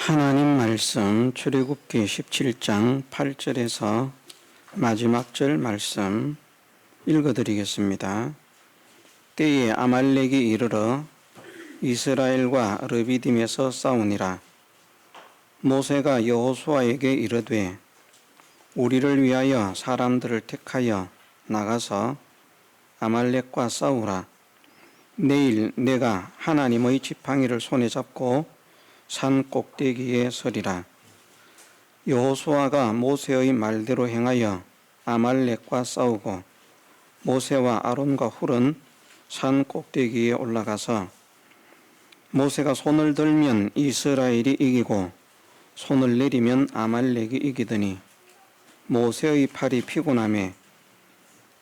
하나님 말씀 출애굽기 17장 8절에서 마지막 절 말씀 읽어드리겠습니다. 때에 아말렉이 이르러 이스라엘과 르비딤에서 싸우니라. 모세가 여호수아에게 이르되 우리를 위하여 사람들을 택하여 나가서 아말렉과 싸우라. 내일 내가 하나님의 지팡이를 손에 잡고 산 꼭대기에 서리라. 여호수아가 모세의 말대로 행하여 아말렉과 싸우고 모세와 아론과 훌은 산 꼭대기에 올라가서 모세가 손을 들면 이스라엘이 이기고 손을 내리면 아말렉이 이기더니 모세의 팔이 피곤하매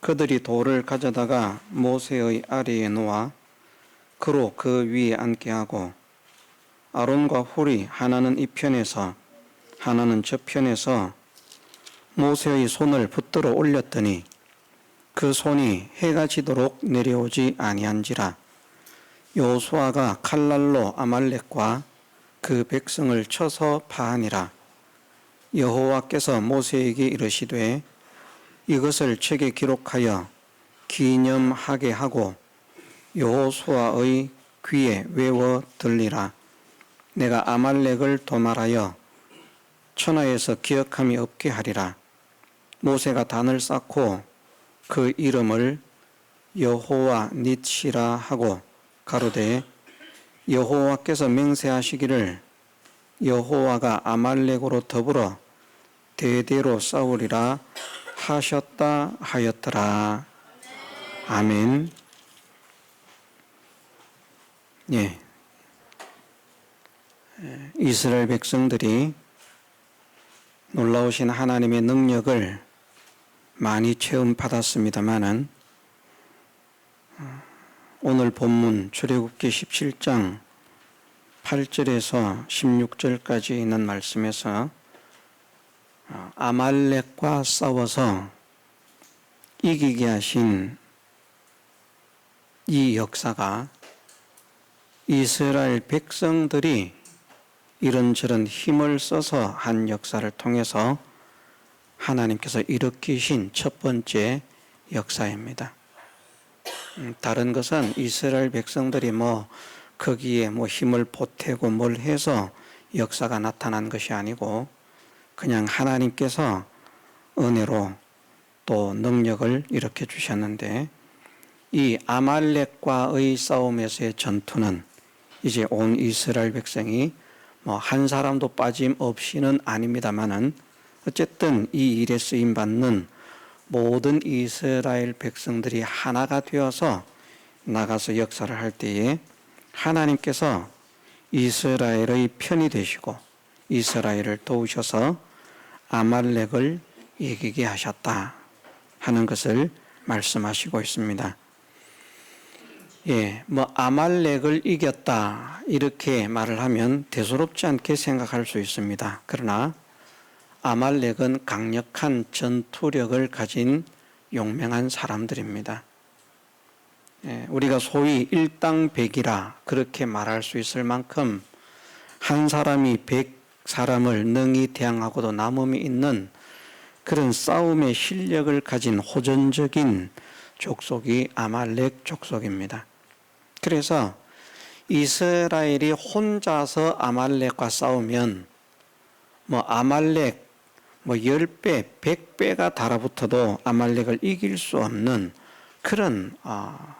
그들이 돌을 가져다가 모세의 아래에 놓아 그로 그 위에 앉게 하고 아론과 훌이 하나는 이 편에서 하나는 저 편에서 모세의 손을 붙들어 올렸더니 그 손이 해가 지도록 내려오지 아니한지라. 여호수아가 칼날로 아말렉과 그 백성을 쳐서 파하니라. 여호와께서 모세에게 이르시되 이것을 책에 기록하여 기념하게 하고 여호수아의 귀에 외워 들리라. 내가 아말렉을 도말하여 천하에서 기억함이 없게 하리라. 모세가 단을 쌓고 그 이름을 여호와 닛시라 하고 가로되 여호와께서 맹세하시기를 여호와가 아말렉으로 더불어 대대로 싸우리라 하셨다 하였더라. 아멘. 예. 이스라엘 백성들이 놀라우신 하나님의 능력을 많이 체험받았습니다마는 오늘 본문 출애굽기 17장 8절에서 16절까지 있는 말씀에서 아말렉과 싸워서 이기게 하신 이 역사가 이스라엘 백성들이 이런저런 힘을 써서 한 역사를 통해서 하나님께서 일으키신 첫 번째 역사입니다. 다른 것은 이스라엘 백성들이 거기에 힘을 보태고 뭘 해서 역사가 나타난 것이 아니고 그냥 하나님께서 은혜로 또 능력을 일으켜 주셨는데 이 아말렉과의 싸움에서의 전투는 이제 온 이스라엘 백성이 한 사람도 빠짐없이는 아닙니다마는 어쨌든 이 일에 쓰임받는 모든 이스라엘 백성들이 하나가 되어서 나가서 역사를 할 때에 하나님께서 이스라엘의 편이 되시고 이스라엘을 도우셔서 아말렉을 이기게 하셨다 하는 것을 말씀하시고 있습니다. 아말렉을 이겼다 이렇게 말을 하면 대수롭지 않게 생각할 수 있습니다. 그러나 아말렉은 강력한 전투력을 가진 용맹한 사람들입니다. 우리가 소위 일당백이라 그렇게 말할 수 있을 만큼 한 사람이 100사람을 능히 대항하고도 남음이 있는 그런 싸움의 실력을 가진 호전적인 족속이 아말렉 족속입니다. 그래서 이스라엘이 혼자서 아말렉과 싸우면 아말렉 10배, 100배가 달아붙어도 아말렉을 이길 수 없는 그런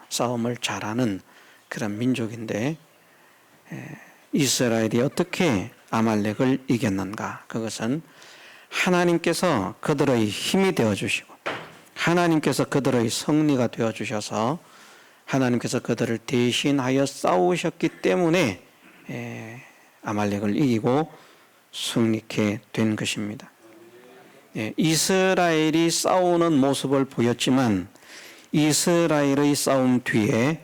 싸움을 잘하는 그런 민족인데 이스라엘이 어떻게 아말렉을 이겼는가? 그것은 하나님께서 그들의 힘이 되어주시고 하나님께서 그들의 승리가 되어주셔서 하나님께서 그들을 대신하여 싸우셨기 때문에 아말렉을 이기고 승리케 된 것입니다. 이스라엘이 싸우는 모습을 보였지만 이스라엘의 싸움 뒤에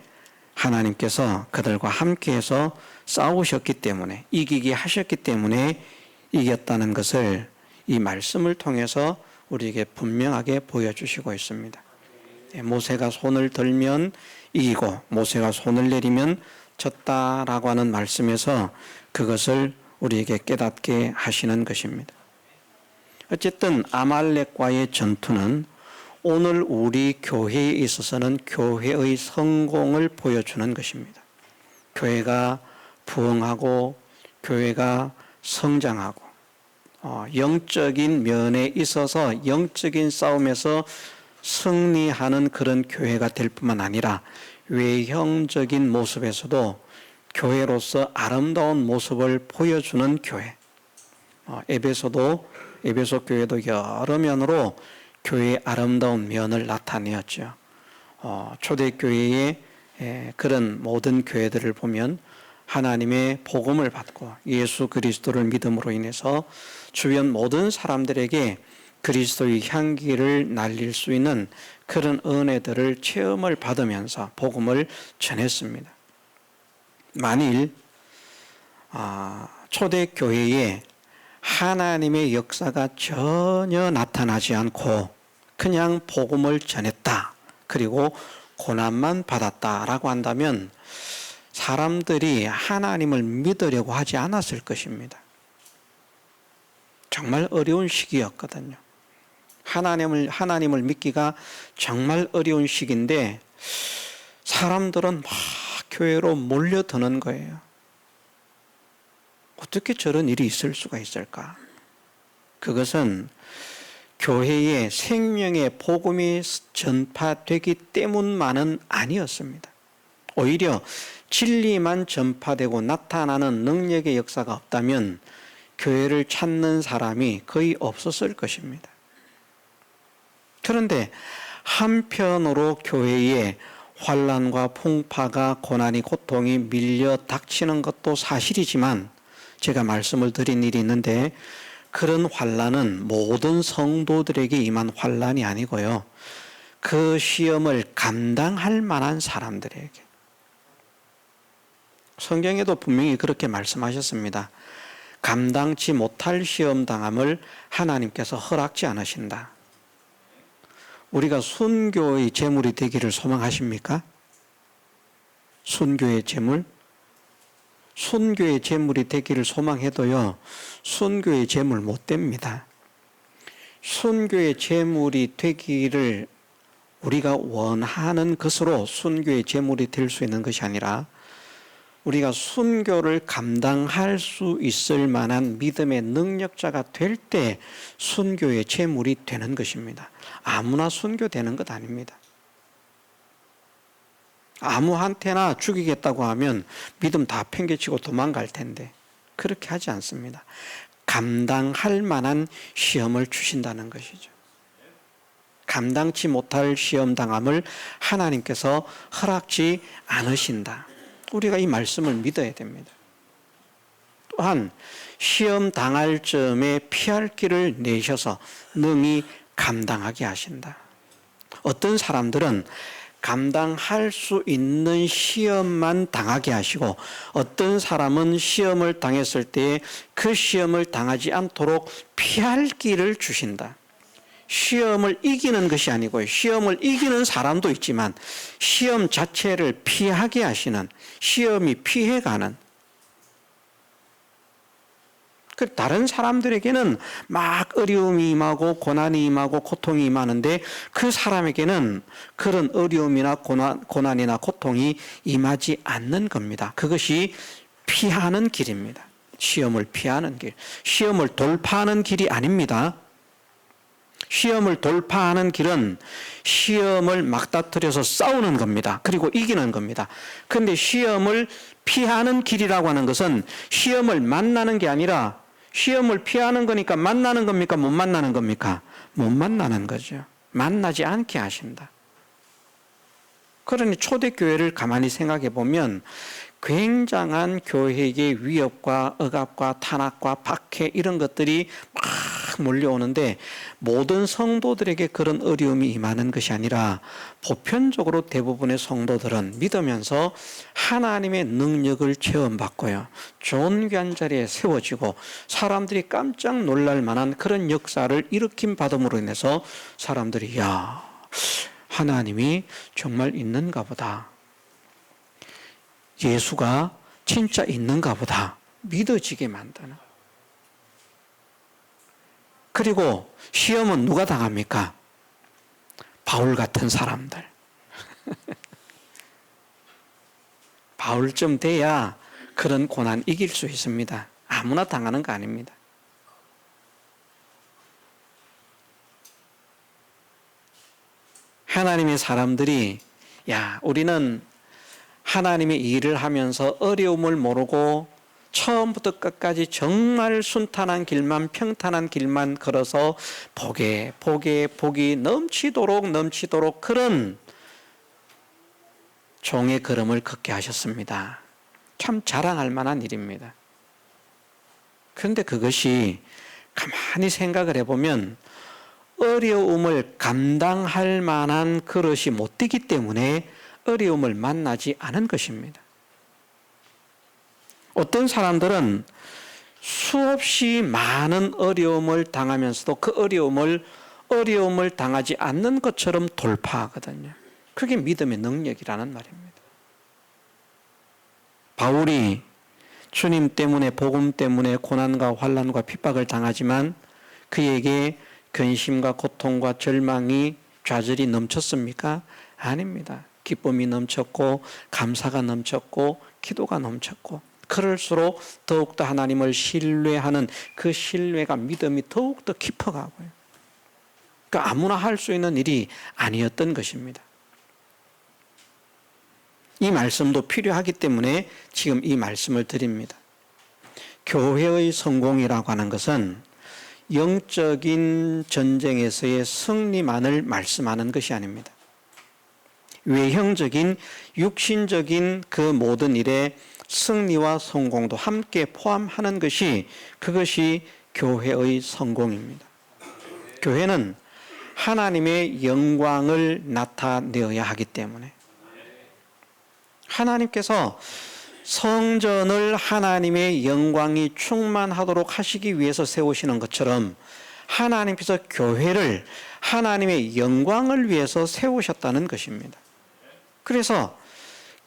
하나님께서 그들과 함께해서 싸우셨기 때문에 이기게 하셨기 때문에 이겼다는 것을 이 말씀을 통해서 우리에게 분명하게 보여주시고 있습니다. 모세가 손을 들면 이기고 모세가 손을 내리면 졌다라고 하는 말씀에서 그것을 우리에게 깨닫게 하시는 것입니다. 어쨌든 아말렉과의 전투는 오늘 우리 교회에 있어서는 교회의 성공을 보여주는 것입니다. 교회가 부흥하고 교회가 성장하고 영적인 면에 있어서 영적인 싸움에서 승리하는 그런 교회가 될 뿐만 아니라 외형적인 모습에서도 교회로서 아름다운 모습을 보여주는 교회. 에베소 교회도 여러 면으로 교회의 아름다운 면을 나타내었죠. 초대교회의 그런 모든 교회들을 보면 하나님의 복음을 받고 예수 그리스도를 믿음으로 인해서 주변 모든 사람들에게 그리스도의 향기를 날릴 수 있는 그런 은혜들을 체험을 받으면서 복음을 전했습니다. 만일 초대교회에 하나님의 역사가 전혀 나타나지 않고 그냥 복음을 전했다. 그리고 고난만 받았다라고 한다면 사람들이 하나님을 믿으려고 하지 않았을 것입니다. 정말 어려운 시기였거든요. 하나님을 믿기가 정말 어려운 시기인데 사람들은 막 교회로 몰려드는 거예요. 어떻게 저런 일이 있을 수가 있을까? 그것은 교회의 생명의 복음이 전파되기 때문만은 아니었습니다. 오히려 진리만 전파되고 나타나는 능력의 역사가 없다면 교회를 찾는 사람이 거의 없었을 것입니다. 그런데 한편으로 교회에 환난과 풍파가 고난이 고통이 밀려 닥치는 것도 사실이지만 제가 말씀을 드린 일이 있는데 그런 환난은 모든 성도들에게 임한 환난이 아니고요. 그 시험을 감당할 만한 사람들에게. 성경에도 분명히 그렇게 말씀하셨습니다. 감당치 못할 시험 당함을 하나님께서 허락지 않으신다. 우리가 순교의 제물이 되기를 소망하십니까? 순교의 제물? 순교의 제물이 되기를 소망해도요, 순교의 제물 못 됩니다. 순교의 제물이 되기를 우리가 원하는 것으로 순교의 제물이 될 수 있는 것이 아니라 우리가 순교를 감당할 수 있을 만한 믿음의 능력자가 될 때 순교의 제물이 되는 것입니다. 아무나 순교되는 것 아닙니다. 아무한테나 죽이겠다고 하면 믿음 다 팽개치고 도망갈 텐데 그렇게 하지 않습니다. 감당할 만한 시험을 주신다는 것이죠. 감당치 못할 시험 당함을 하나님께서 허락지 않으신다. 우리가 이 말씀을 믿어야 됩니다. 또한 시험 당할 점에 피할 길을 내셔서 능히 감당하게 하신다. 어떤 사람들은 감당할 수 있는 시험만 당하게 하시고 어떤 사람은 시험을 당했을 때 그 시험을 당하지 않도록 피할 길을 주신다. 시험을 이기는 것이 아니고 시험을 이기는 사람도 있지만 시험 자체를 피하게 하시는, 시험이 피해가는, 다른 사람들에게는 막 어려움이 임하고 고난이 임하고 고통이 임하는데 그 사람에게는 그런 어려움이나 고난이나 고통이 임하지 않는 겁니다. 그것이 피하는 길입니다. 시험을 피하는 길. 시험을 돌파하는 길이 아닙니다. 시험을 돌파하는 길은 시험을 막다트려서 싸우는 겁니다. 그리고 이기는 겁니다. 그런데 시험을 피하는 길이라고 하는 것은 시험을 만나는 게 아니라 시험을 피하는 거니까 만나는 겁니까? 못 만나는 겁니까? 못 만나는 거죠. 만나지 않게 하신다. 그러니 초대교회를 가만히 생각해 보면 굉장한 교회의 위협과 억압과 탄압과 박해 이런 것들이 막 몰려오는데 모든 성도들에게 그런 어려움이 임하는 것이 아니라 보편적으로 대부분의 성도들은 믿으면서 하나님의 능력을 체험받고요. 존귀한 자리에 세워지고 사람들이 깜짝 놀랄 만한 그런 역사를 일으킴 받음으로 인해서 사람들이 야, 하나님이 정말 있는가 보다. 예수가 진짜 있는가 보다. 믿어지게 만드는. 그리고 시험은 누가 당합니까? 바울 같은 사람들. 바울쯤 돼야 그런 고난 이길 수 있습니다. 아무나 당하는 거 아닙니다. 하나님의 사람들이 우리는 하나님의 일을 하면서 어려움을 모르고 처음부터 끝까지 정말 순탄한 길만, 평탄한 길만 걸어서 복이 넘치도록 그런 종의 걸음을 걷게 하셨습니다. 참 자랑할 만한 일입니다. 그런데 그것이 가만히 생각을 해보면 어려움을 감당할 만한 그릇이 못 되기 때문에 어려움을 만나지 않은 것입니다. 어떤 사람들은 수없이 많은 어려움을 당하면서도 그 어려움을 당하지 않는 것처럼 돌파하거든요. 그게 믿음의 능력이라는 말입니다. 바울이 주님 때문에, 복음 때문에 고난과 환난과 핍박을 당하지만 그에게 근심과 고통과 절망이 좌절이 넘쳤습니까? 아닙니다. 기쁨이 넘쳤고 감사가 넘쳤고 기도가 넘쳤고, 그럴수록 더욱더 하나님을 신뢰하는 그 신뢰가, 믿음이 더욱더 깊어가고요. 그러니까 아무나 할 수 있는 일이 아니었던 것입니다. 이 말씀도 필요하기 때문에 지금 이 말씀을 드립니다. 교회의 성공이라고 하는 것은 영적인 전쟁에서의 승리만을 말씀하는 것이 아닙니다. 외형적인, 육신적인 그 모든 일에 승리와 성공도 함께 포함하는 것이, 그것이 교회의 성공입니다. 교회는 하나님의 영광을 나타내어야 하기 때문에, 하나님께서 성전을 하나님의 영광이 충만하도록 하시기 위해서 세우시는 것처럼 하나님께서 교회를 하나님의 영광을 위해서 세우셨다는 것입니다. 그래서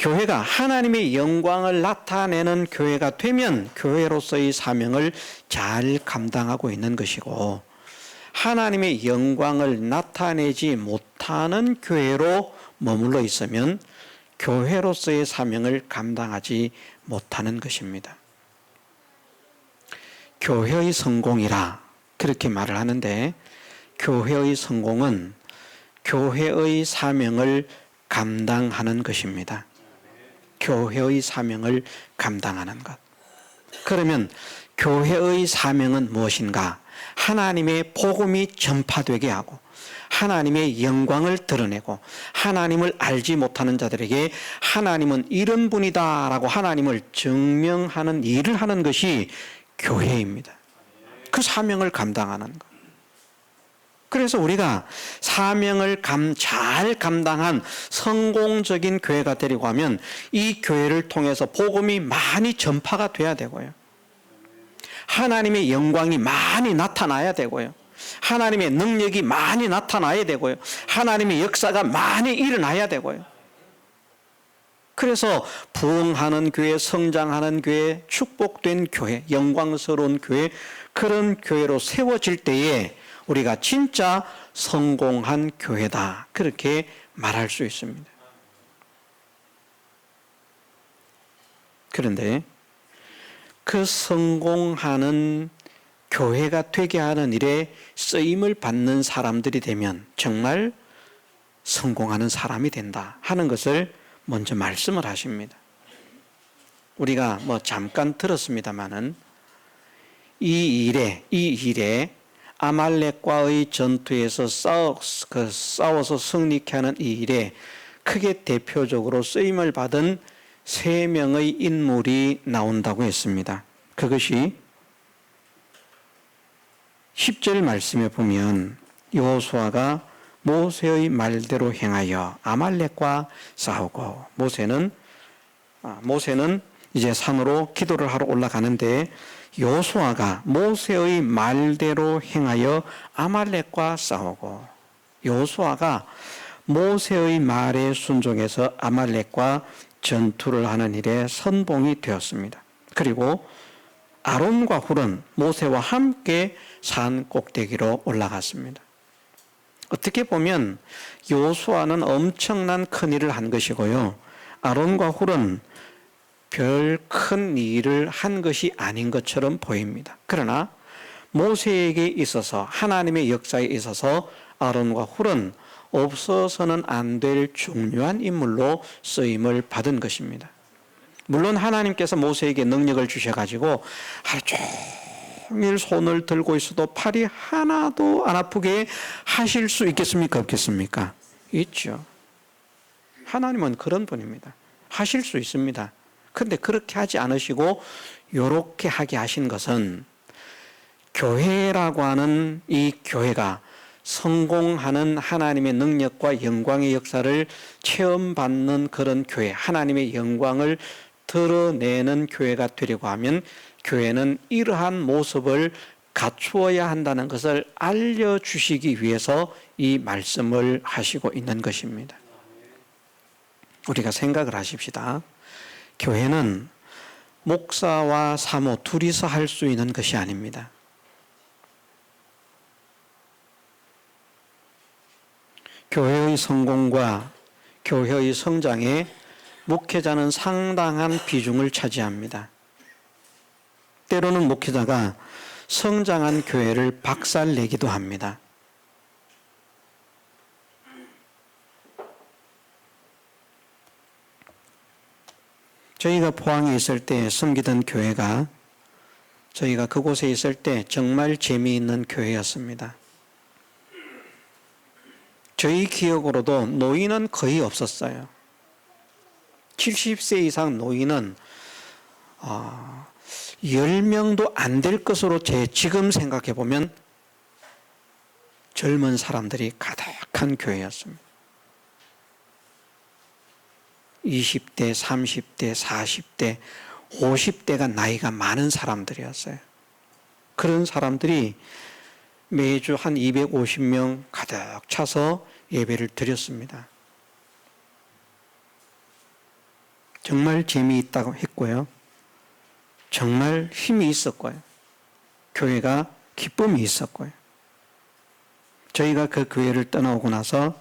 교회가 하나님의 영광을 나타내는 교회가 되면 교회로서의 사명을 잘 감당하고 있는 것이고, 하나님의 영광을 나타내지 못하는 교회로 머물러 있으면 교회로서의 사명을 감당하지 못하는 것입니다. 교회의 성공이라 그렇게 말을 하는데, 교회의 성공은 교회의 사명을 감당하는 것입니다. 교회의 사명을 감당하는 것. 그러면 교회의 사명은 무엇인가? 하나님의 복음이 전파되게 하고 하나님의 영광을 드러내고 하나님을 알지 못하는 자들에게 하나님은 이런 분이다라고 하나님을 증명하는 일을 하는 것이 교회입니다. 그 사명을 감당하는 것. 그래서 우리가 사명을 잘 감당한 성공적인 교회가 되려고 하면 이 교회를 통해서 복음이 많이 전파가 돼야 되고요. 하나님의 영광이 많이 나타나야 되고요. 하나님의 능력이 많이 나타나야 되고요. 하나님의 역사가 많이 일어나야 되고요. 그래서 부흥하는 교회, 성장하는 교회, 축복된 교회, 영광스러운 교회, 그런 교회로 세워질 때에 우리가 진짜 성공한 교회다, 그렇게 말할 수 있습니다. 그런데 그 성공하는 교회가 되게 하는 일에 쓰임을 받는 사람들이 되면 정말 성공하는 사람이 된다 하는 것을 먼저 말씀을 하십니다. 우리가 잠깐 들었습니다마는 이 일에 아말렉과의 전투에서 싸워서 승리케 하는 이 일에 크게 대표적으로 쓰임을 받은 3명의 인물이 나온다고 했습니다. 그것이 10절 말씀에 보면 여호수아가 모세의 말대로 행하여 아말렉과 싸우고, 모세는 이제 산으로 기도를 하러 올라가는데 여호수아가 모세의 말대로 행하여 아말렉과 싸우고, 여호수아가 모세의 말에 순종해서 아말렉과 전투를 하는 일에 선봉이 되었습니다. 그리고 아론과 훌은 모세와 함께 산 꼭대기로 올라갔습니다. 어떻게 보면 여호수아는 엄청난 큰 일을 한 것이고요, 아론과 훌은 별 큰 일을 한 것이 아닌 것처럼 보입니다. 그러나 모세에게 있어서, 하나님의 역사에 있어서 아론과 훌은 없어서는 안 될 중요한 인물로 쓰임을 받은 것입니다. 물론 하나님께서 모세에게 능력을 주셔가지고 하루 종일 손을 들고 있어도 팔이 하나도 안 아프게 하실 수 있겠습니까? 없겠습니까? 있죠. 하나님은 그런 분입니다. 하실 수 있습니다. 그런데 그렇게 하지 않으시고 이렇게 하게 하신 것은 교회라고 하는 이 교회가 성공하는 하나님의 능력과 영광의 역사를 체험받는 그런 교회, 하나님의 영광을 드러내는 교회가 되려고 하면 교회는 이러한 모습을 갖추어야 한다는 것을 알려주시기 위해서 이 말씀을 하시고 있는 것입니다. 우리가 생각을 하십시다. 교회는 목사와 사모 둘이서 할 수 있는 것이 아닙니다. 교회의 성공과 교회의 성장에 목회자는 상당한 비중을 차지합니다. 때로는 목회자가 성장한 교회를 박살내기도 합니다. 저희가 포항에 있을 때 섬기던 교회가, 저희가 그곳에 있을 때 정말 재미있는 교회였습니다. 저희 기억으로도 노인은 거의 없었어요. 70세 이상 노인은 10명도 안 될 것으로 지금 생각해 보면 젊은 사람들이 가득한 교회였습니다. 20대, 30대, 40대, 50대가 나이가 많은 사람들이었어요. 그런 사람들이 매주 한 250명 가득 차서 예배를 드렸습니다. 정말 재미있다고 했고요. 정말 힘이 있었고요. 교회가 기쁨이 있었고요. 저희가 그 교회를 떠나오고 나서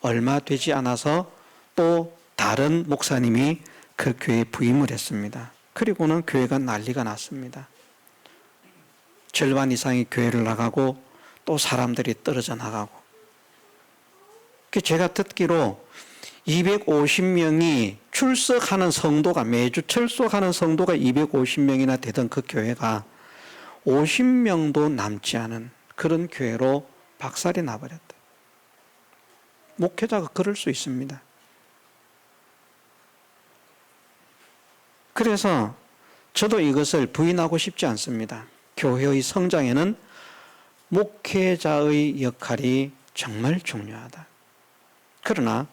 얼마 되지 않아서 또 다른 목사님이 그 교회에 부임을 했습니다. 그리고는 교회가 난리가 났습니다. 절반 이상이 교회를 나가고 또 사람들이 떨어져 나가고. 제가 듣기로 250명이 출석하는 성도가, 매주 출석하는 성도가 250명이나 되던 그 교회가 50명도 남지 않은 그런 교회로 박살이 나버렸다. 목회자가 그럴 수 있습니다. 그래서 저도 이것을 부인하고 싶지 않습니다. 교회의 성장에는 목회자의 역할이 정말 중요하다. 그러나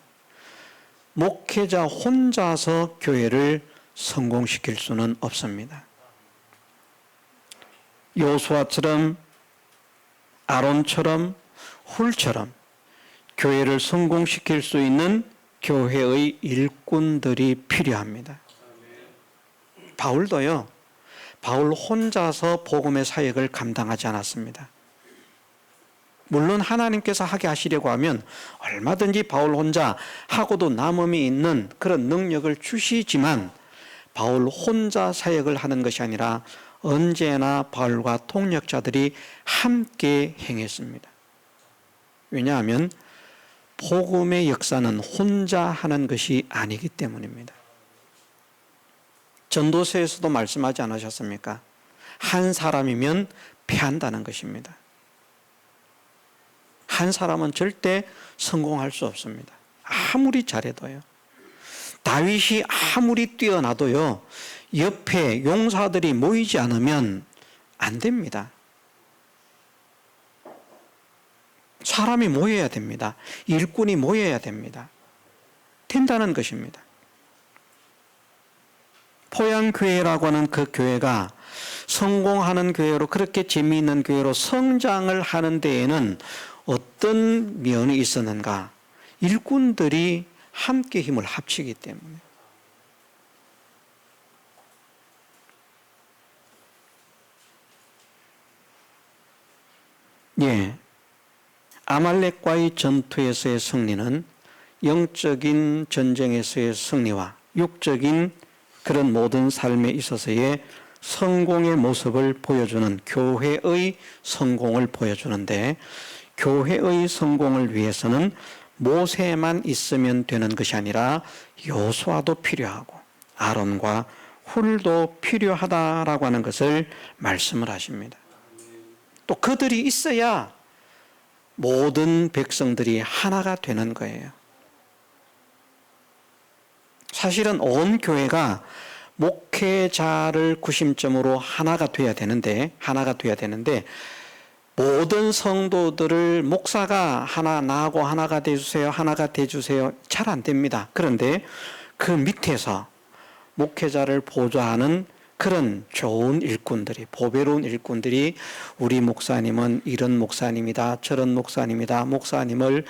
목회자 혼자서 교회를 성공시킬 수는 없습니다. 여호수아처럼, 아론처럼, 훌처럼 교회를 성공시킬 수 있는 교회의 일꾼들이 필요합니다. 바울도요, 바울 혼자서 복음의 사역을 감당하지 않았습니다. 물론 하나님께서 하게 하시려고 하면 얼마든지 바울 혼자 하고도 남음이 있는 그런 능력을 주시지만 바울 혼자 사역을 하는 것이 아니라 언제나 바울과 동력자들이 함께 행했습니다. 왜냐하면 복음의 역사는 혼자 하는 것이 아니기 때문입니다. 전도서에서도 말씀하지 않으셨습니까? 한 사람이면 패한다는 것입니다. 한 사람은 절대 성공할 수 없습니다. 아무리 잘해도요. 다윗이 아무리 뛰어나도요, 옆에 용사들이 모이지 않으면 안 됩니다. 사람이 모여야 됩니다. 일꾼이 모여야 됩니다. 된다는 것입니다. 포양교회라고 하는 그 교회가 성공하는 교회로, 그렇게 재미있는 교회로 성장을 하는 데에는 어떤 면이 있었는가? 일꾼들이 함께 힘을 합치기 때문에. 예, 아말렉과의 전투에서의 승리는 영적인 전쟁에서의 승리와 육적인 그런 모든 삶에 있어서의 성공의 모습을 보여주는 교회의 성공을 보여주는데, 교회의 성공을 위해서는 모세만 있으면 되는 것이 아니라 여호수아도 필요하고 아론과 훌도 필요하다라고 하는 것을 말씀을 하십니다. 또 그들이 있어야 모든 백성들이 하나가 되는 거예요. 사실은 온 교회가 목회자를 구심점으로 하나가 돼야 되는데 모든 성도들을 목사가 하나 나하고 하나가 돼주세요, 하나가 돼주세요, 잘 안 됩니다. 그런데 그 밑에서 목회자를 보좌하는 그런 좋은 일꾼들이, 보배로운 일꾼들이, 우리 목사님은 이런 목사님이다, 저런 목사님이다, 목사님을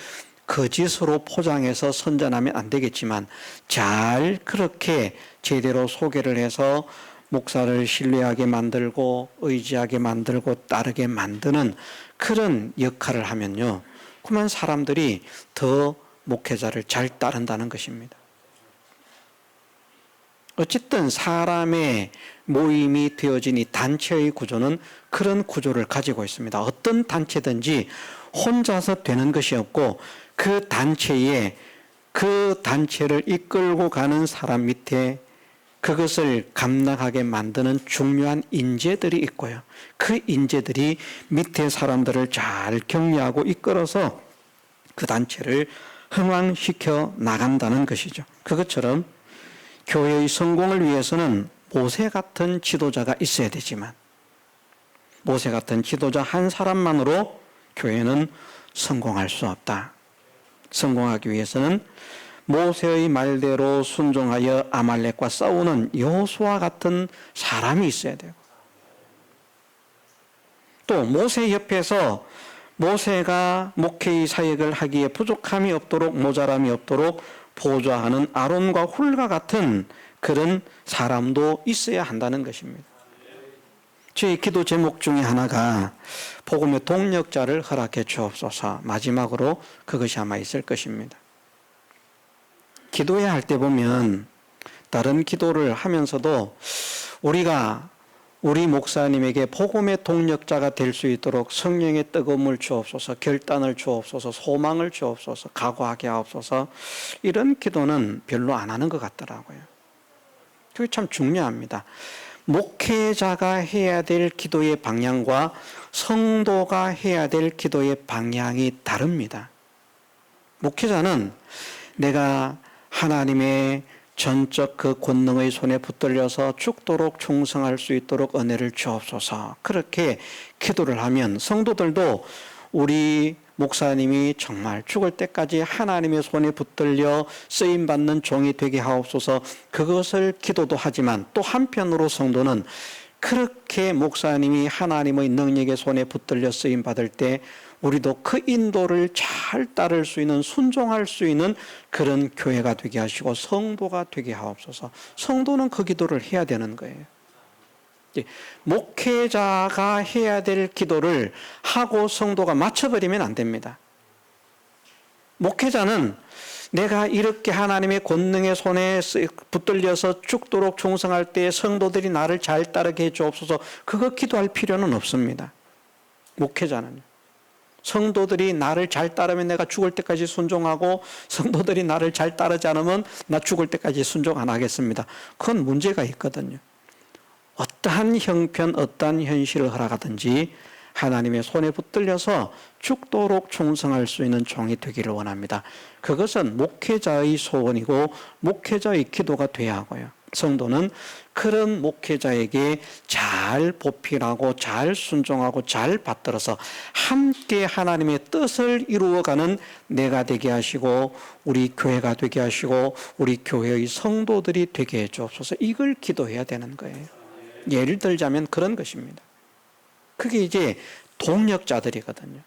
거짓으로 포장해서 선전하면 안 되겠지만 잘 그렇게 제대로 소개를 해서 목사를 신뢰하게 만들고 의지하게 만들고 따르게 만드는 그런 역할을 하면요, 그러면 사람들이 더 목회자를 잘 따른다는 것입니다. 어쨌든 사람의 모임이 되어진 이 단체의 구조는 그런 구조를 가지고 있습니다. 어떤 단체든지 혼자서 되는 것이 없고 그 단체에, 그 단체를 이끌고 가는 사람 밑에 그것을 감당하게 만드는 중요한 인재들이 있고요, 그 인재들이 밑에 사람들을 잘 격려하고 이끌어서 그 단체를 흥왕시켜 나간다는 것이죠. 그것처럼 교회의 성공을 위해서는 모세 같은 지도자가 있어야 되지만 모세 같은 지도자 한 사람만으로 교회는 성공할 수 없다. 성공하기 위해서는 모세의 말대로 순종하여 아말렉과 싸우는 여호수아 같은 사람이 있어야 되고, 또 모세 옆에서 모세가 목회의 사역을 하기에 부족함이 없도록, 모자람이 없도록 보좌하는 아론과 훌과 같은 그런 사람도 있어야 한다는 것입니다. 제 기도 제목 중에 하나가 복음의 동력자를 허락해 주옵소서, 마지막으로 그것이 아마 있을 것입니다. 기도해야 할 때 보면 다른 기도를 하면서도 우리가 우리 목사님에게 복음의 동력자가 될 수 있도록 성령의 뜨거움을 주옵소서, 결단을 주옵소서, 소망을 주옵소서, 각오하게 하옵소서, 이런 기도는 별로 안 하는 것 같더라고요. 그게 참 중요합니다. 목회자가 해야 될 기도의 방향과 성도가 해야 될 기도의 방향이 다릅니다. 목회자는 내가 하나님의 전적 그 권능의 손에 붙들려서 죽도록 충성할 수 있도록 은혜를 주옵소서, 그렇게 기도를 하면 성도들도 우리 목사님이 정말 죽을 때까지 하나님의 손에 붙들려 쓰임받는 종이 되게 하옵소서, 그것을 기도도 하지만 또 한편으로 성도는 그렇게 목사님이 하나님의 능력의 손에 붙들려 쓰임받을 때 우리도 그 인도를 잘 따를 수 있는, 순종할 수 있는 그런 교회가 되게 하시고 성도가 되게 하옵소서. 성도는 그 기도를 해야 되는 거예요. 목회자가 해야 될 기도를 하고 성도가 맞춰버리면 안 됩니다. 목회자는 내가 이렇게 하나님의 권능의 손에 붙들려서 죽도록 충성할 때 성도들이 나를 잘 따르게 해 주옵소서, 그거 기도할 필요는 없습니다. 목회자는요. 성도들이 나를 잘 따르면 내가 죽을 때까지 순종하고 성도들이 나를 잘 따르지 않으면 나 죽을 때까지 순종 안 하겠습니다. 그건 문제가 있거든요. 어떠한 형편, 어떠한 현실을 허락하든지 하나님의 손에 붙들려서 죽도록 충성할 수 있는 종이 되기를 원합니다. 그것은 목회자의 소원이고 목회자의 기도가 돼야 하고요. 성도는 그런 목회자에게 잘 보필하고 잘 순종하고 잘 받들어서 함께 하나님의 뜻을 이루어가는 내가 되게 하시고 우리 교회가 되게 하시고 우리 교회의 성도들이 되게 해 주옵소서, 이걸 기도해야 되는 거예요. 예를 들자면 그런 것입니다. 그게 이제 동력자들이거든요.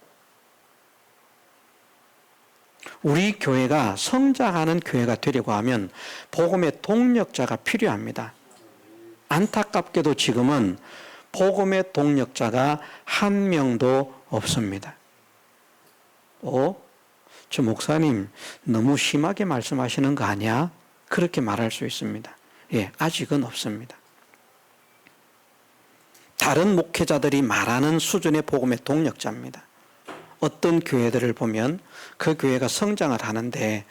우리 교회가 성장하는 교회가 되려고 하면 복음의 동력자가 필요합니다. 안타깝게도 지금은 복음의 동력자가 한 명도 없습니다. 저 목사님 너무 심하게 말씀하시는 거 아니야? 그렇게 말할 수 있습니다. 예, 아직은 없습니다. 다른 목회자들이 말하는 수준의 복음의 동력자입니다. 어떤 교회들을 보면 그 교회가 성장을 하는데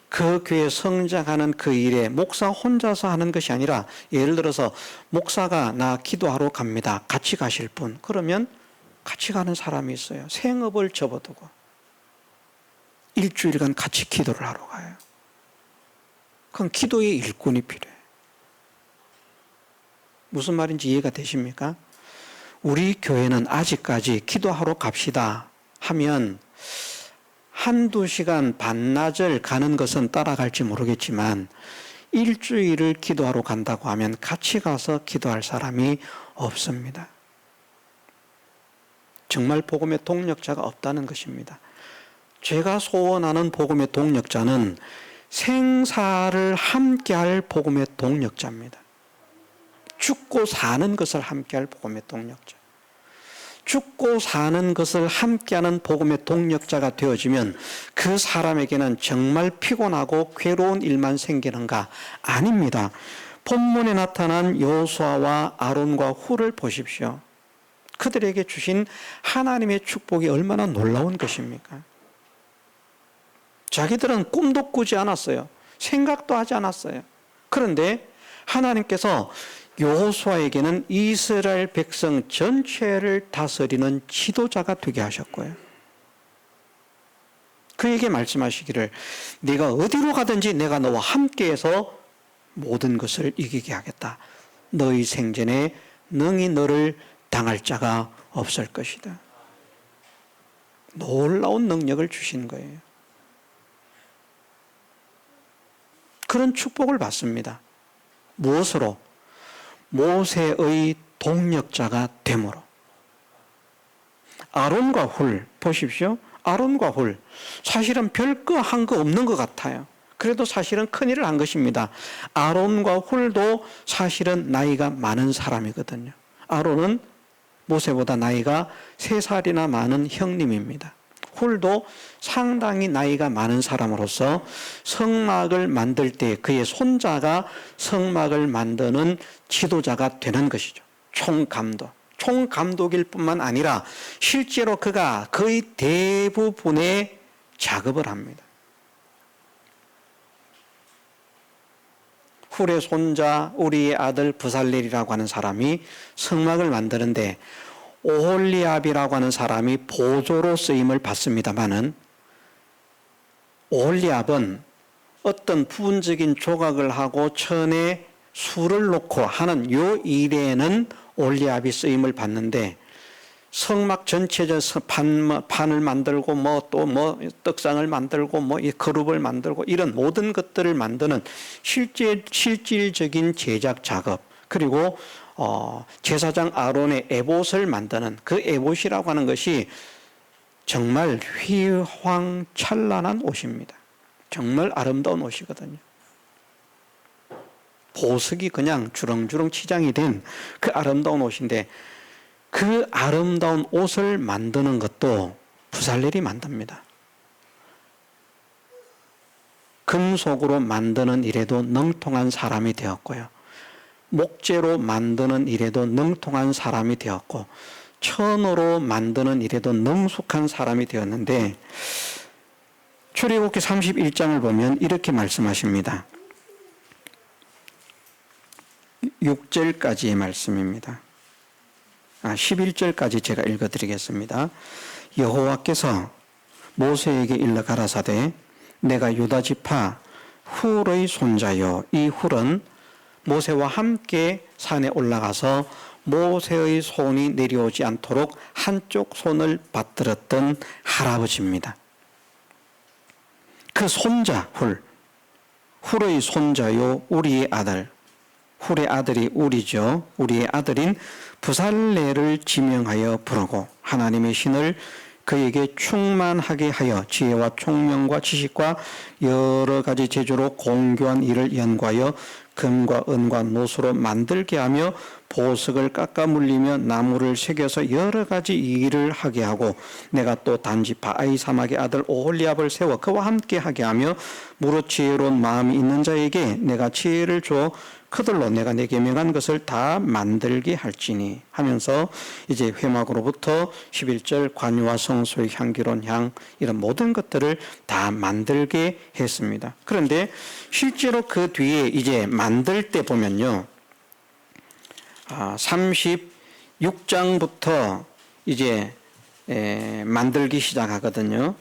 그 교회 성장하는 그 일에 목사 혼자서 하는 것이 아니라 예를 들어서 목사가 나 기도하러 갑니다. 같이 가실 분. 그러면 같이 가는 사람이 있어요. 생업을 접어두고 일주일간 같이 기도를 하러 가요. 그건 기도의 일꾼이 필요해요. 무슨 말인지 이해가 되십니까? 우리 교회는 아직까지 기도하러 갑시다 하면 한두 시간 반나절 가는 것은 따라갈지 모르겠지만 일주일을 기도하러 간다고 하면 같이 가서 기도할 사람이 없습니다. 정말 복음의 동력자가 없다는 것입니다. 제가 소원하는 복음의 동력자는 생사를 함께할 복음의 동력자입니다. 죽고 사는 것을 함께할 복음의 동력자. 죽고 사는 것을 함께하는 복음의 동력자가 되어지면 그 사람에게는 정말 피곤하고 괴로운 일만 생기는가? 아닙니다. 본문에 나타난 여호수아와 아론과 훌을 보십시오. 그들에게 주신 하나님의 축복이 얼마나 놀라운 것입니까? 자기들은 꿈도 꾸지 않았어요. 생각도 하지 않았어요. 그런데 하나님께서 여호수아에게는 이스라엘 백성 전체를 다스리는 지도자가 되게 하셨고요. 그에게 말씀하시기를 네가 어디로 가든지 내가 너와 함께해서 모든 것을 이기게 하겠다. 너희 생전에 능히 너를 당할 자가 없을 것이다. 놀라운 능력을 주신 거예요. 그런 축복을 받습니다. 무엇으로? 모세의 동력자가 됨으로. 아론과 훌 보십시오. 아론과 훌 사실은 별거 한 거 없는 것 같아요. 그래도 사실은 큰일을 한 것입니다. 아론과 훌도 사실은 나이가 많은 사람이거든요. 아론은 모세보다 나이가 3살이나 많은 형님입니다. 훌도 상당히 나이가 많은 사람으로서 성막을 만들 때 그의 손자가 성막을 만드는 지도자가 되는 것이죠. 총감독일 뿐만 아니라 실제로 그가 거의 대부분의 작업을 합니다. 훌의 손자 우리의 아들 부살렐이라고 하는 사람이 성막을 만드는데 오홀리압이라고 하는 사람이 보조로 쓰임을 받습니다마는 오홀리압은 어떤 부분적인 조각을 하고 천에 술을 놓고 하는 요 일에는 오홀리압이 쓰임을 받는데 성막 전체적 판을 만들고 떡상을 만들고 그룹을 만들고 이런 모든 것들을 만드는 실질적인 제작 작업 그리고 제사장 아론의 에봇을 만드는 그 에봇이라고 하는 것이 정말 휘황찬란한 옷입니다. 정말 아름다운 옷이거든요. 보석이 그냥 주렁주렁 치장이 된 그 아름다운 옷인데 그 아름다운 옷을 만드는 것도 부살렐이 만듭니다. 금속으로 만드는 일에도 능통한 사람이 되었고요. 목재로 만드는 일에도 능통한 사람이 되었고 천으로 만드는 일에도 능숙한 사람이 되었는데 출애굽기 31장을 보면 이렇게 말씀하십니다. 6절까지의 말씀입니다. 11절까지 제가 읽어드리겠습니다. 여호와께서 모세에게 일러 가라사대 내가 유다지파 훌의 손자요 이 훌은 모세와 함께 산에 올라가서 모세의 손이 내려오지 않도록 한쪽 손을 받들었던 할아버지입니다. 그 손자 훌의 손자요 우리의 아들 훌의 아들이 우리죠. 우리의 아들인 부살렐을 지명하여 부르고 하나님의 신을 그에게 충만하게 하여 지혜와 총명과 지식과 여러 가지 재주로 공교한 일을 연구하여 금과 은과 노수로 만들게 하며 보석을 깎아 물리며 나무를 새겨서 여러 가지 일을 하게 하고 내가 또 단지 바알 사막의 아들 오홀리압을 세워 그와 함께 하게 하며 무릇 지혜로운 마음이 있는 자에게 내가 지혜를 줘 그들로 내가 내게 명한 것을 다 만들게 할지니 하면서 이제 회막으로부터 11절 관유와 성소의 향기로운 향 이런 모든 것들을 다 만들게 했습니다. 그런데 실제로 그 뒤에 이제 만들 때 보면요. 36장부터 이제 만들기 시작하거든요.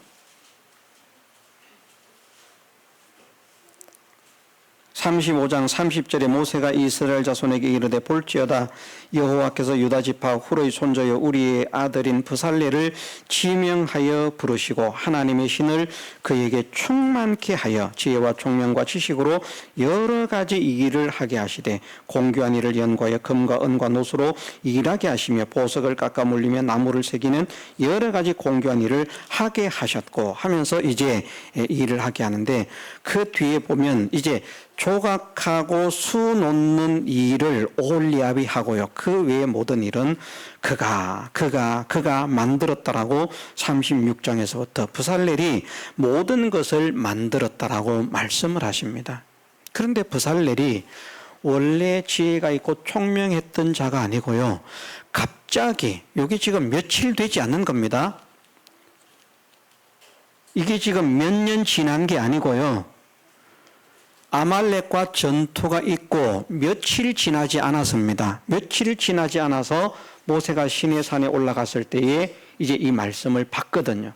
35장 30절에 모세가 이스라엘 자손에게 이르되 볼지어다 여호와께서 유다 지파 훌의 손자여 우리의 아들인 브살레를 지명하여 부르시고 하나님의 신을 그에게 충만케 하여 지혜와 총명과 지식으로 여러 가지 일을 하게 하시되 공교한 일을 연구하여 금과 은과 노수로 일하게 하시며 보석을 깎아 물리며 나무를 새기는 여러 가지 공교한 일을 하게 하셨고 하면서 이제 일을 하게 하는데 그 뒤에 보면 이제 조각하고 수 놓는 일을 오홀리압이 하고요. 그 외의 모든 일은 그가 만들었다라고 36장에서부터 브살렐이 모든 것을 만들었다라고 말씀을 하십니다. 그런데 브살렐이 원래 지혜가 있고 총명했던 자가 아니고요. 갑자기 여기 지금 며칠 되지 않는 겁니다. 이게 지금 몇 년 지난 게 아니고요. 아말렉과 전투가 있고 며칠 지나지 않았습니다. 며칠 지나지 않아서 모세가 시내산에 올라갔을 때에 이제 이 말씀을 받거든요.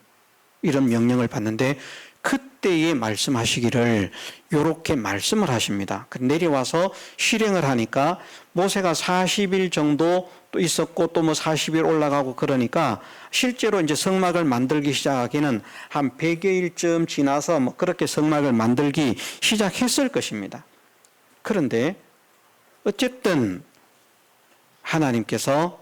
이런 명령을 받는데 그때에 말씀하시기를 이렇게 말씀을 하십니다. 내려와서 실행을 하니까 모세가 40일 정도 또 있었고 또 뭐 40일 올라가고 그러니까 실제로 이제 성막을 만들기 시작하기는 한 100여일쯤 지나서 뭐 그렇게 성막을 만들기 시작했을 것입니다. 그런데 어쨌든 하나님께서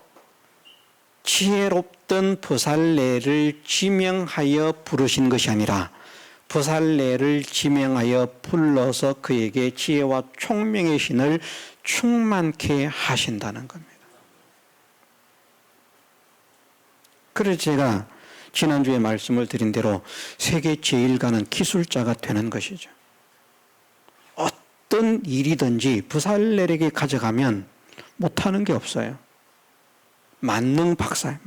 지혜롭던 브살레를 지명하여 부르신 것이 아니라 브살레를 지명하여 불러서 그에게 지혜와 총명의 신을 충만케 하신다는 겁니다. 그래서 제가 지난주에 말씀을 드린 대로 세계 제일 가는 기술자가 되는 것이죠. 어떤 일이든지 브살렐에게 가져가면 못하는 게 없어요. 만능 박사.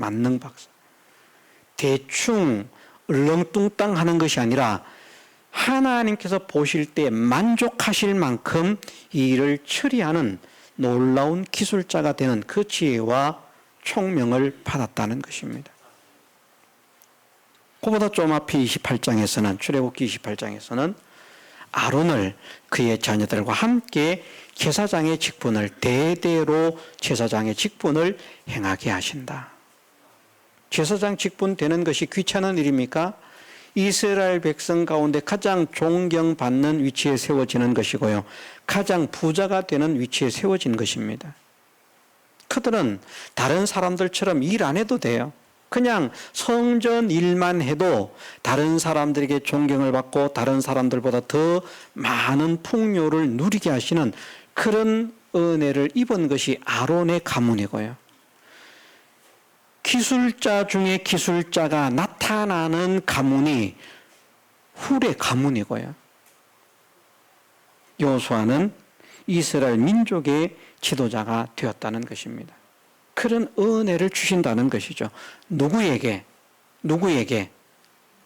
대충 얼렁뚱땅 하는 것이 아니라 하나님께서 보실 때 만족하실 만큼 이 일을 처리하는 놀라운 기술자가 되는 그 지혜와 총명을 받았다는 것입니다. 그보다 좀 앞에 28장에서는 출애굽기 28장에서는 아론을 그의 자녀들과 함께 제사장의 직분을 대대로 제사장의 직분을 행하게 하신다. 제사장 직분 되는 것이 귀찮은 일입니까? 이스라엘 백성 가운데 가장 존경받는 위치에 세워지는 것이고요. 가장 부자가 되는 위치에 세워진 것입니다. 그들은 다른 사람들처럼 일 안 해도 돼요. 그냥 성전 일만 해도 다른 사람들에게 존경을 받고 다른 사람들보다 더 많은 풍요를 누리게 하시는 그런 은혜를 입은 것이 아론의 가문이고요. 기술자 중에 기술자가 나타나는 가문이 훌의 가문이고요. 여호수아는 이스라엘 민족의 지도자가 되었다는 것입니다. 그런 은혜를 주신다는 것이죠. 누구에게?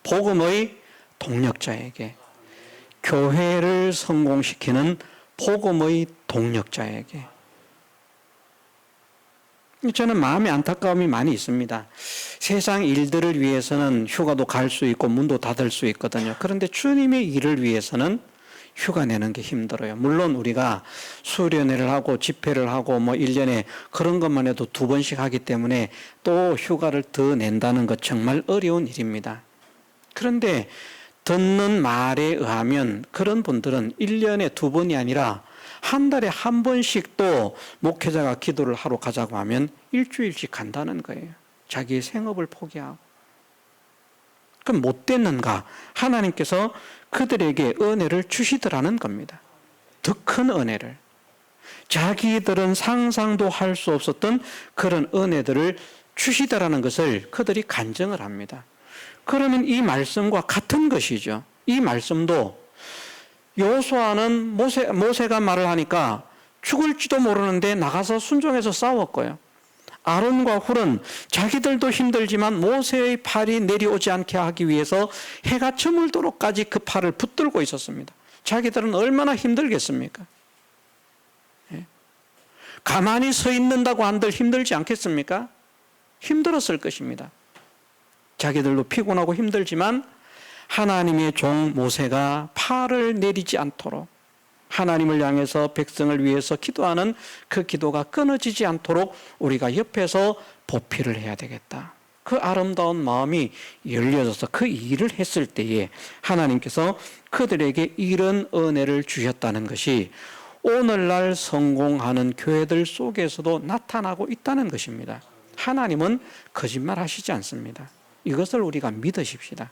복음의 동력자에게. 교회를 성공시키는 복음의 동력자에게. 저는 마음의 안타까움이 많이 있습니다. 세상 일들을 위해서는 휴가도 갈 수 있고 문도 닫을 수 있거든요. 그런데 주님의 일을 위해서는 휴가 내는 게 힘들어요. 물론 우리가 수련회를 하고 집회를 하고 뭐 1년에 그런 것만 해도 2번씩 하기 때문에 또 휴가를 더 낸다는 것 정말 어려운 일입니다. 그런데 듣는 말에 의하면 그런 분들은 1년에 2번이 아니라 한 달에 한 번씩 또 목회자가 기도를 하러 가자고 하면 일주일씩 간다는 거예요. 자기의 생업을 포기하고. 그럼 못 됐는가? 하나님께서 그들에게 은혜를 주시더라는 겁니다. 더 큰 은혜를. 자기들은 상상도 할 수 없었던 그런 은혜들을 주시더라는 것을 그들이 간증을 합니다. 그러면 이 말씀과 같은 것이죠. 이 말씀도 여호수아는 모세가 말을 하니까 죽을지도 모르는데 나가서 순종해서 싸웠고요. 아론과 훌은 자기들도 힘들지만 모세의 팔이 내려오지 않게 하기 위해서 해가 저물도록까지 그 팔을 붙들고 있었습니다. 자기들은 얼마나 힘들겠습니까? 가만히 서 있는다고 한들 힘들지 않겠습니까? 힘들었을 것입니다. 자기들도 피곤하고 힘들지만 하나님의 종 모세가 팔을 내리지 않도록 하나님을 향해서 백성을 위해서 기도하는 그 기도가 끊어지지 않도록 우리가 옆에서 보필을 해야 되겠다. 그 아름다운 마음이 열려져서 그 일을 했을 때에 하나님께서 그들에게 이런 은혜를 주셨다는 것이 오늘날 성공하는 교회들 속에서도 나타나고 있다는 것입니다. 하나님은 거짓말하시지 않습니다. 이것을 우리가 믿으십시다.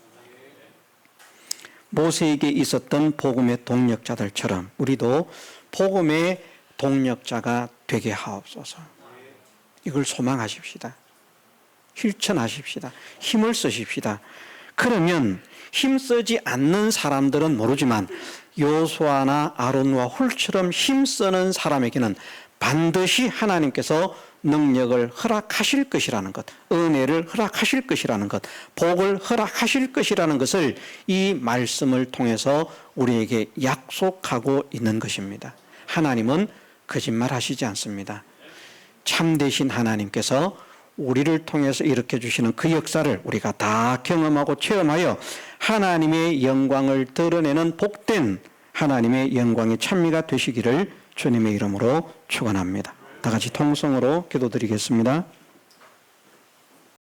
모세에게 있었던 복음의 동력자들처럼 우리도 복음의 동력자가 되게 하옵소서. 이걸 소망하십시다. 실천하십시다. 힘을 쓰십시다. 그러면 힘쓰지 않는 사람들은 모르지만 여호수아나 아론과 훌처럼 힘쓰는 사람에게는 반드시 하나님께서 능력을 허락하실 것이라는 것, 은혜를 허락하실 것이라는 것, 복을 허락하실 것이라는 것을 이 말씀을 통해서 우리에게 약속하고 있는 것입니다. 하나님은 거짓말하시지 않습니다. 참되신 하나님께서 우리를 통해서 일으켜 주시는 그 역사를 우리가 다 경험하고 체험하여 하나님의 영광을 드러내는 복된 하나님의 영광의 찬미가 되시기를 주님의 이름으로 축원합니다. 다 같이 통성으로 기도드리겠습니다.